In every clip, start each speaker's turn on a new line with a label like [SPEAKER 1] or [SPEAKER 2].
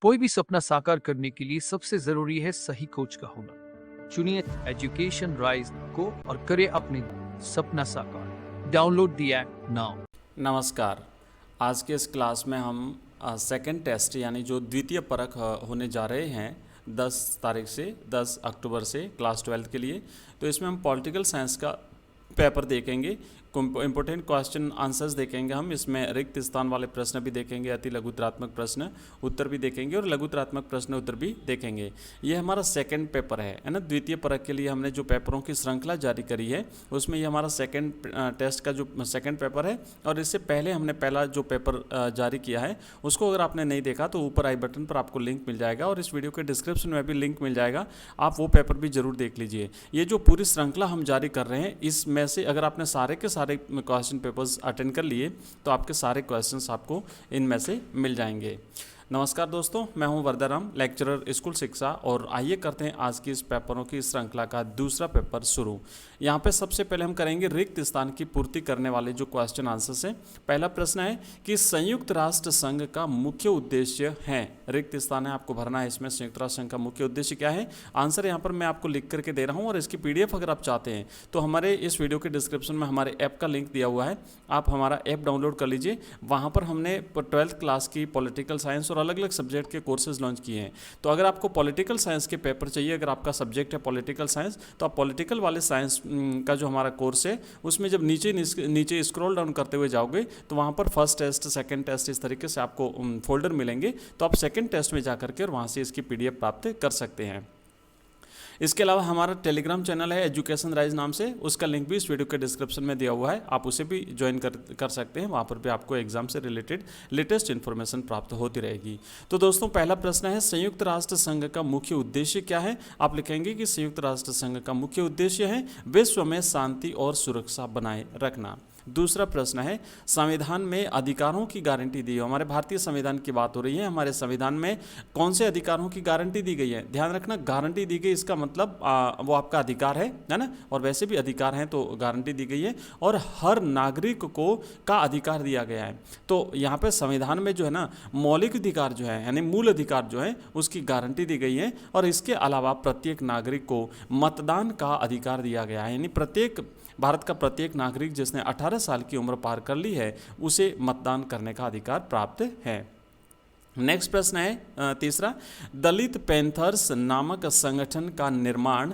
[SPEAKER 1] कोई भी सपना साकार करने के लिए सबसे जरूरी है सही कोच का होना। चुनिए एजुकेशन राइज को और करे अपने सपना साकार। Download the app now.
[SPEAKER 2] नमस्कार। आज के इस क्लास में हम सेकंड टेस्ट यानी जो द्वितीय परख होने जा रहे हैं 10 तारीख से 10 अक्टूबर से क्लास 12 के लिए। तो इसमें हम पॉलिटिकल साइंस का पेपर देखेंगे, इम्पोर्टेंट क्वेश्चन आंसर्स देखेंगे। हम इसमें रिक्त स्थान वाले प्रश्न भी देखेंगे, अति लघुतरात्मक प्रश्न उत्तर भी देखेंगे और लघुतरात्मक प्रश्न उत्तर भी देखेंगे। ये हमारा सेकंड पेपर है ना। द्वितीय परख के लिए हमने जो पेपरों की श्रृंखला जारी करी है उसमें ये हमारा सेकंड टेस्ट का जो सेकंड पेपर है। और इससे पहले हमने पहला जो पेपर जारी किया है उसको अगर आपने नहीं देखा तो ऊपर आई बटन पर आपको लिंक मिल जाएगा और इस वीडियो के डिस्क्रिप्शन में भी लिंक मिल जाएगा, आप वो पेपर भी जरूर देख लीजिए। ये जो पूरी श्रृंखला हम जारी कर रहे हैं इसमें से अगर आपने सारे के सारे क्वेश्चन पेपर्स अटेंड कर लिए तो आपके सारे क्वेश्चंस आपको इनमें से मिल जाएंगे। नमस्कार दोस्तों, मैं हूं वरदाराम, लेक्चरर स्कूल शिक्षा, और आइए करते हैं आज की इस पेपरों की श्रृंखला का दूसरा पेपर शुरू। यहाँ पे सबसे पहले हम करेंगे रिक्त स्थान की पूर्ति करने वाले जो क्वेश्चन आंसर्स हैं। पहला प्रश्न है कि संयुक्त राष्ट्र संघ का मुख्य उद्देश्य है। रिक्त स्थान है, आपको भरना है इसमें। संयुक्त राष्ट्र संघ का मुख्य उद्देश्य क्या है? आंसर यहाँ पर मैं आपको लिख करके दे रहा हूँ और इसकी PDF अगर आप चाहते हैं तो हमारे इस वीडियो के डिस्क्रिप्शन में हमारे ऐप का लिंक दिया हुआ है, आप हमारा ऐप डाउनलोड कर लीजिए। वहाँ पर हमने 12th क्लास की पॉलिटिकल साइंस और अलग अलग सब्जेक्ट के कोर्सेज लॉन्च किए हैं। तो अगर आपको पॉलिटिकल साइंस के पेपर चाहिए, अगर आपका सब्जेक्ट है पॉलिटिकल साइंस, तो आप पॉलिटिकल वाले साइंस का जो हमारा कोर्स है उसमें जब नीचे स्क्रॉल डाउन करते हुए जाओगे तो वहाँ पर फर्स्ट टेस्ट, सेकंड टेस्ट, इस तरीके से आपको फोल्डर मिलेंगे। तो आप सेकंड टेस्ट में जाकर के और वहाँ से इसकी PDF प्राप्त कर सकते हैं। इसके अलावा हमारा टेलीग्राम चैनल है एजुकेशन राइज नाम से, उसका लिंक भी इस वीडियो के डिस्क्रिप्शन में दिया हुआ है, आप उसे भी ज्वाइन कर सकते हैं। वहाँ पर भी आपको एग्जाम से रिलेटेड लेटेस्ट इन्फॉर्मेशन प्राप्त होती रहेगी। तो दोस्तों, पहला प्रश्न है संयुक्त राष्ट्र संघ का मुख्य उद्देश्य क्या है? आप लिखेंगे कि संयुक्त राष्ट्र संघ का मुख्य उद्देश्य है विश्व में शांति और सुरक्षा बनाए रखना। दूसरा प्रश्न है संविधान में अधिकारों की गारंटी दी है। हमारे भारतीय संविधान की बात हो रही है। हमारे संविधान में कौन से अधिकारों की गारंटी दी गई है? ध्यान रखना, गारंटी दी गई इसका मतलब वो आपका अधिकार है ना। और वैसे भी अधिकार हैं तो गारंटी दी गई है और हर नागरिक को का अधिकार दिया गया है। तो यहाँ पे संविधान में जो है ना मौलिक अधिकार जो है यानी मूल अधिकार जो है उसकी गारंटी दी गई है। और इसके अलावा प्रत्येक नागरिक को मतदान का अधिकार दिया गया है, यानी भारत का प्रत्येक नागरिक जिसने 18 साल की उम्र पार कर ली है उसे मतदान करने का अधिकार प्राप्त है। नेक्स्ट प्रश्न है तीसरा, दलित पैंथर्स नामक संगठन का निर्माण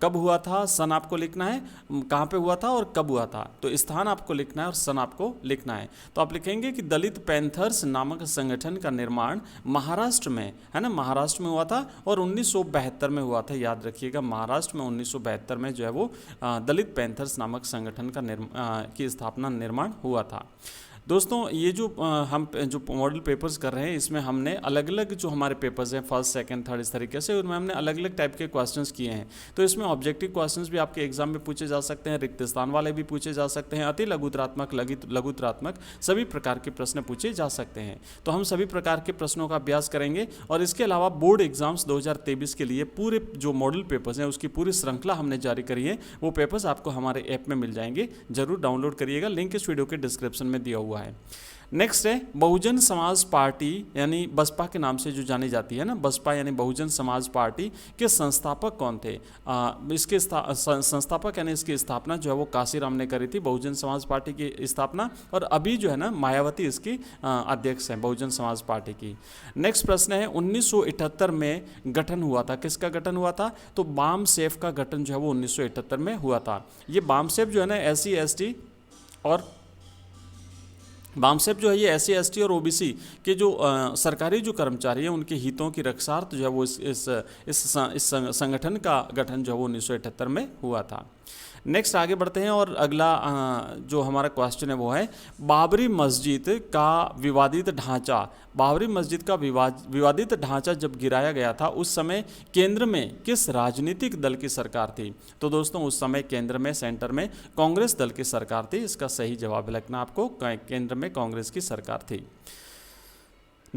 [SPEAKER 2] कब हुआ था? सन आपको लिखना है, कहाँ पे हुआ था और कब हुआ था। तो स्थान आपको लिखना है और सन आपको लिखना है। तो आप लिखेंगे कि दलित पैंथर्स नामक संगठन का निर्माण महाराष्ट्र में, है ना, महाराष्ट्र में हुआ था और 1972 में हुआ था। याद रखिएगा, महाराष्ट्र में 1972 में जो है वो दलित पैंथर्स नामक संगठन का की स्थापना निर्माण हुआ था। दोस्तों, ये जो हम जो मॉडल पेपर्स कर रहे हैं इसमें हमने अलग अलग जो हमारे पेपर्स हैं फर्स्ट, सेकंड, थर्ड, इस तरीके से उनमें हमने अलग अलग टाइप के क्वेश्चंस किए हैं। तो इसमें ऑब्जेक्टिव क्वेश्चंस भी आपके एग्जाम में पूछे जा सकते हैं, रिक्त स्थान वाले भी पूछे जा सकते हैं, अति लघुतरात्मक, लघुतरात्मक सभी प्रकार के प्रश्न पूछे जा सकते हैं। तो हम सभी प्रकार के प्रश्नों का अभ्यास करेंगे। और इसके अलावा बोर्ड एग्जाम्स 2023 के लिए पूरे जो मॉडल पेपर्स हैं उसकी पूरी श्रृंखला हमने जारी करी है। वो पेपर्स आपको हमारे ऐप में मिल जाएंगे, जरूर डाउनलोड करिएगा, लिंक इस वीडियो के डिस्क्रिप्शन में दिया हुआ है। नेक्स्ट है बहुजन समाज पार्टी यानी बसपा के नाम से जो जानी जाती है ना, बसपा यानी बहुजन समाज पार्टी के संस्थापक कौन थे? इसके संस्थापक यानी इसकी स्थापना जो है वो काशीराम ने करी थी, बहुजन समाज पार्टी की स्थापना। और अभी जो है ना मायावती इसकी अध्यक्ष हैं बहुजन समाज पार्टी की। नेक्स्ट प्रश्न है 1978 में गठन हुआ था, किसका गठन हुआ था? तो बामसेफ का गठन जो है वो 1978 में हुआ था। ये बामसेफ जो है ना SC ST और बामसेफ जो है ये SC ST और OBC के जो सरकारी जो कर्मचारी हैं उनके हितों की रक्षार्थ जो है वो इस संगठन का गठन जो है वो 1978 में हुआ था। नेक्स्ट आगे बढ़ते हैं और अगला जो हमारा क्वेश्चन है वो है बाबरी मस्जिद का विवादित ढांचा। बाबरी मस्जिद का विवादित ढांचा जब गिराया गया था उस समय केंद्र में किस राजनीतिक दल की सरकार थी? तो दोस्तों, उस समय केंद्र में, सेंटर में कांग्रेस दल की सरकार थी। इसका सही जवाब लिखना आपको, केंद्र में कांग्रेस की सरकार थी।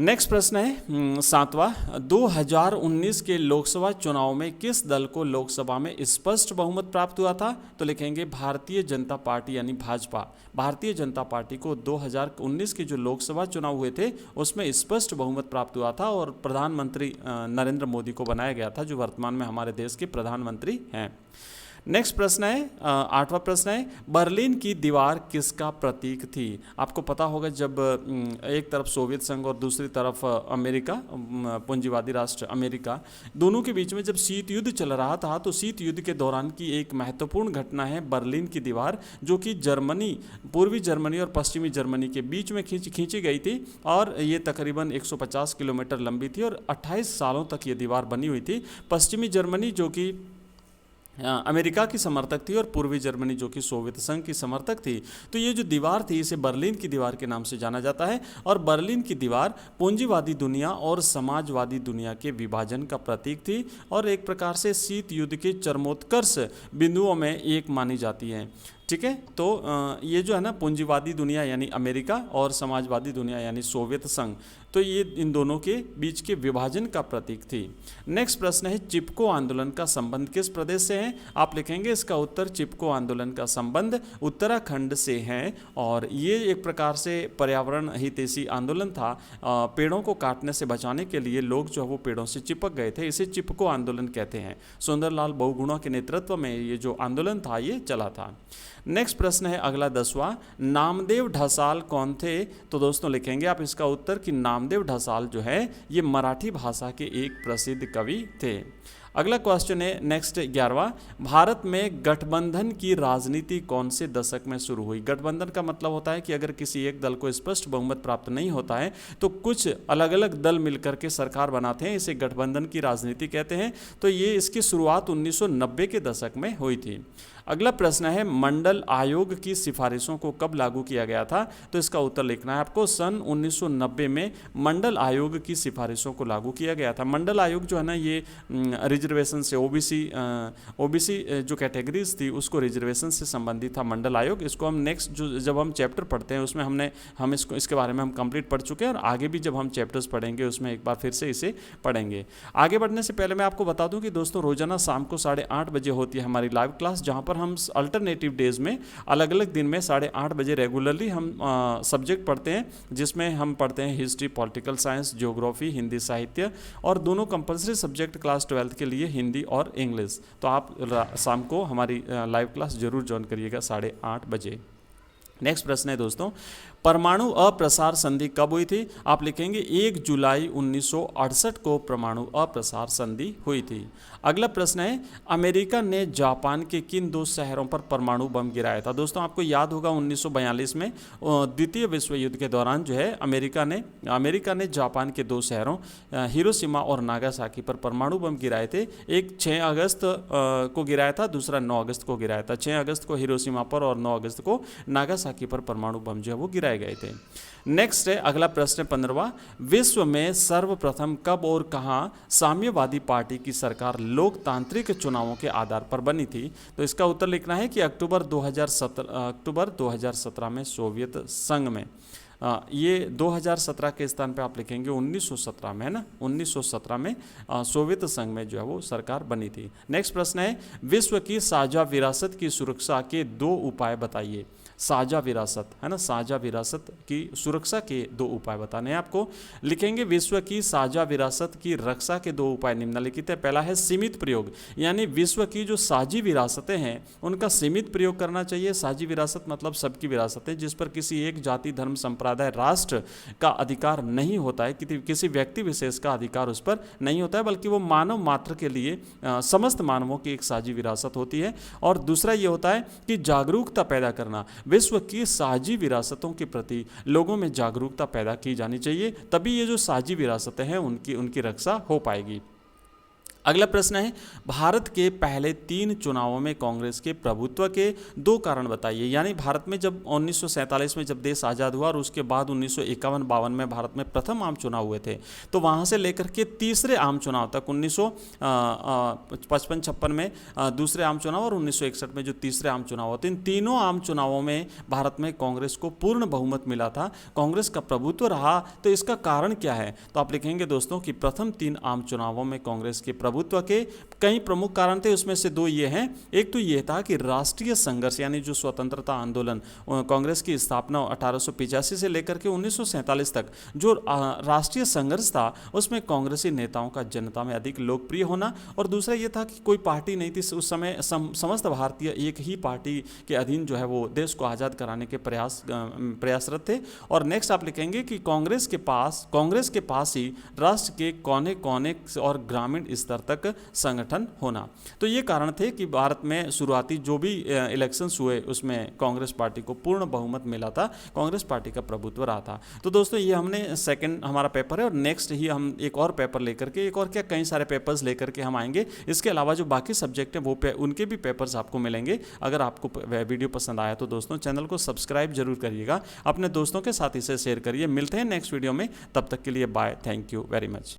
[SPEAKER 2] नेक्स्ट प्रश्न है सातवां, 2019 के लोकसभा चुनाव में किस दल को लोकसभा में स्पष्ट बहुमत प्राप्त हुआ था? तो लिखेंगे भारतीय जनता पार्टी यानी भाजपा। भारतीय जनता पार्टी को 2019 के जो लोकसभा चुनाव हुए थे उसमें स्पष्ट बहुमत प्राप्त हुआ था और प्रधानमंत्री नरेंद्र मोदी को बनाया गया था, जो वर्तमान में हमारे देश के प्रधानमंत्री हैं। नेक्स्ट प्रश्न है आठवां प्रश्न है, बर्लिन की दीवार किसका प्रतीक थी? आपको पता होगा जब एक तरफ सोवियत संघ और दूसरी तरफ अमेरिका, पूंजीवादी राष्ट्र अमेरिका, दोनों के बीच में जब शीत युद्ध चल रहा था, तो शीत युद्ध के दौरान की एक महत्वपूर्ण घटना है बर्लिन की दीवार, जो कि जर्मनी, पूर्वी जर्मनी और पश्चिमी जर्मनी के बीच में खींची गई थी और ये तकरीबन 150 किलोमीटर लंबी थी और 28 सालों तक ये दीवार बनी हुई थी। पश्चिमी जर्मनी जो कि अमेरिका की समर्थक थी और पूर्वी जर्मनी जो कि सोवियत संघ की समर्थक थी। तो ये जो दीवार थी इसे बर्लिन की दीवार के नाम से जाना जाता है और बर्लिन की दीवार पूंजीवादी दुनिया और समाजवादी दुनिया के विभाजन का प्रतीक थी और एक प्रकार से शीत युद्ध के चरमोत्कर्ष बिंदुओं में एक मानी जाती है। ठीक है, तो ये जो है ना पूंजीवादी दुनिया यानी अमेरिका और समाजवादी दुनिया यानी सोवियत संघ, तो ये इन दोनों के बीच के विभाजन का प्रतीक थी। नेक्स्ट प्रश्न है, चिपको आंदोलन का संबंध किस प्रदेश से है? आप लिखेंगे इसका उत्तर, चिपको आंदोलन का संबंध उत्तराखंड से है और ये एक प्रकार से पर्यावरण हितैषी आंदोलन था। पेड़ों को काटने से बचाने के लिए लोग जो है वो पेड़ों से चिपक गए थे, इसे चिपको आंदोलन कहते हैं। सुंदरलाल बहुगुणा के नेतृत्व में ये जो आंदोलन था ये चला था। नेक्स्ट प्रश्न है अगला 10वां, नामदेव ढसाल कौन थे? तो दोस्तों लिखेंगे आप इसका उत्तर कि नामदेव ढसाल जो है ये मराठी भाषा के एक प्रसिद्ध कवि थे। अगला क्वेश्चन है नेक्स्ट 11वां, भारत में गठबंधन की राजनीति कौन से दशक में शुरू हुई? गठबंधन का मतलब होता है कि अगर किसी एक दल को स्पष्ट बहुमत प्राप्त नहीं होता है तो कुछ अलग अलग दल मिलकर के सरकार बनाते हैं, इसे गठबंधन की राजनीति कहते हैं। तो ये इसकी शुरुआत 1990 के दशक में हुई थी। अगला प्रश्न है, मंडल आयोग की सिफारिशों को कब लागू किया गया था? तो इसका उत्तर लिखना है आपको, सन 1990 में मंडल आयोग की सिफारिशों को लागू किया गया था। मंडल आयोग जो है ना ये रिजर्वेशन से ओबीसी जो कैटेगरीज थी उसको रिजर्वेशन से संबंधित था मंडल आयोग। इसको हम नेक्स्ट जो जब हम चैप्टर पढ़ते हैं उसमें हम इसके बारे में हम कंप्लीट पढ़ चुके हैं और आगे भी जब हम चैप्टर्स पढ़ेंगे उसमें एक बार फिर से इसे पढ़ेंगे। आगे बढ़ने से पहले मैं आपको बता दूं कि दोस्तों रोजाना शाम को 8:30 बजे होती है हमारी लाइव क्लास, जहां पर हम अल्टरनेटिव डेज में अलग अलग दिन में 8:30 बजे रेगुलरली हम सब्जेक्ट पढ़ते हैं, जिसमें हम पढ़ते हैं history, political science, geography, Hindi साहित्य और दोनों कंपलसरी सब्जेक्ट क्लास 12th के लिए हिंदी और इंग्लिश। तो आप शाम को हमारी लाइव क्लास जरूर ज्वाइन करिएगा 8:30 बजे। नेक्स्ट प्रश्न है दोस्तों, परमाणु अप्रसार संधि कब हुई थी? आप लिखेंगे 1 जुलाई 1968 को परमाणु अप्रसार संधि हुई थी। अगला प्रश्न है, अमेरिका ने जापान के किन 2 शहरों पर परमाणु बम गिराया था? दोस्तों आपको याद होगा 1942 में द्वितीय विश्व युद्ध के दौरान जो है अमेरिका ने जापान के 2 शहरों हिरोशिमा और नागासाकी पर परमाणु बम गिराए थे। एक 6 अगस्त को गिराया था, दूसरा 9 अगस्त को गिराया था। 6 अगस्त को हिरोशिमा पर और 9 अगस्त को नागासाकी पर परमाणु बम जो है वो गिराए गए थे। नेक्स्ट है अगला प्रश्न 15वां, विश्व में सर्वप्रथम कब और कहां साम्यवादी पार्टी की सरकार लोकतांत्रिक चुनावों के आधार पर बनी थी? तो इसका उत्तर लिखना है कि अक्टूबर 2017 में सोवियत संघ में। ये 2017 के स्थान पे आप लिखेंगे 1917 में, है ना, 1917 में सोवियत संघ में जो है वो सरकार बनी थी। नेक्स्ट प्रश्न है, विश्व की साझा विरासत की सुरक्षा के 2 उपाय बताइए। साझा विरासत, है ना, साझा विरासत की सुरक्षा के 2 उपाय बताने हैं आपको। लिखेंगे विश्व की साझा विरासत की रक्षा के 2 उपाय निम्नलिखित है। पहला है सीमित प्रयोग, यानी विश्व की जो साझी विरासतें हैं उनका सीमित प्रयोग करना चाहिए। साझी विरासत मतलब सबकी विरासतें जिस पर किसी एक जाति, धर्म, संप्रदाय, राष्ट्र का अधिकार नहीं होता है, किसी व्यक्ति विशेष का अधिकार उस पर नहीं होता है, बल्कि वो मानव मात्र के लिए समस्त मानवों की एक साझी विरासत होती है। और दूसरा ये होता है कि जागरूकता पैदा करना, विश्व की साझी विरासतों के प्रति लोगों में जागरूकता पैदा की जानी चाहिए, तभी ये जो साझी विरासतें हैं उनकी रक्षा हो पाएगी। अगला प्रश्न है, भारत के पहले 3 चुनावों में कांग्रेस के प्रभुत्व के 2 कारण बताइए। यानी भारत में जब 1947 में जब देश आज़ाद हुआ और उसके बाद 1951-52 में भारत में प्रथम आम चुनाव हुए थे, तो वहाँ से लेकर के तीसरे आम चुनाव तक 1955-56 में दूसरे आम चुनाव और 1961 में जो तीसरे आम चुनाव होते, इन तीनों आम चुनावों में भारत में कांग्रेस को पूर्ण बहुमत मिला था, कांग्रेस का प्रभुत्व रहा। तो इसका कारण क्या है? तो आप लिखेंगे दोस्तों कि प्रथम 3 आम चुनावों में कांग्रेस के प्रभुत्व के कई प्रमुख कारण थे। उसमें से 2 ये हैं। एक तो ये था कि राष्ट्रीय संघर्ष यानी जो स्वतंत्रता आंदोलन, कांग्रेस की स्थापना 1885 से लेकर के 1947 तक जो राष्ट्रीय संघर्ष था, उसमें कांग्रेसी नेताओं का जनता में अधिक लोकप्रिय होना। और दूसरा ये था कि कोई पार्टी नहीं थी उस समय, समस्त भारतीय एक ही पार्टी के अधीन जो है वो देश को आज़ाद कराने के प्रयासरत थे। और नेक्स्ट आप लिखेंगे कि कांग्रेस के पास ही राष्ट्र के कोने कोने और ग्रामीण स्तर तक संगठन होना। तो ये कारण थे कि भारत में शुरुआती जो भी इलेक्शंस हुए उसमें कांग्रेस पार्टी को पूर्ण बहुमत मिला था, कांग्रेस पार्टी का प्रभुत्व रहा था। तो दोस्तों ये हमने सेकंड हमारा पेपर है और नेक्स्ट ही हम एक और पेपर लेकर के, एक और क्या कई सारे पेपर्स लेकर के हम आएंगे। इसके अलावा जो बाकी सब्जेक्ट हैं वो उनके भी पेपर्स आपको मिलेंगे। अगर आपको वीडियो पसंद आया तो दोस्तों चैनल को सब्सक्राइब जरूर करिएगा, अपने दोस्तों के साथ इसे शेयर करिए। मिलते हैं नेक्स्ट वीडियो में, तब तक के लिए bye, thank you very much.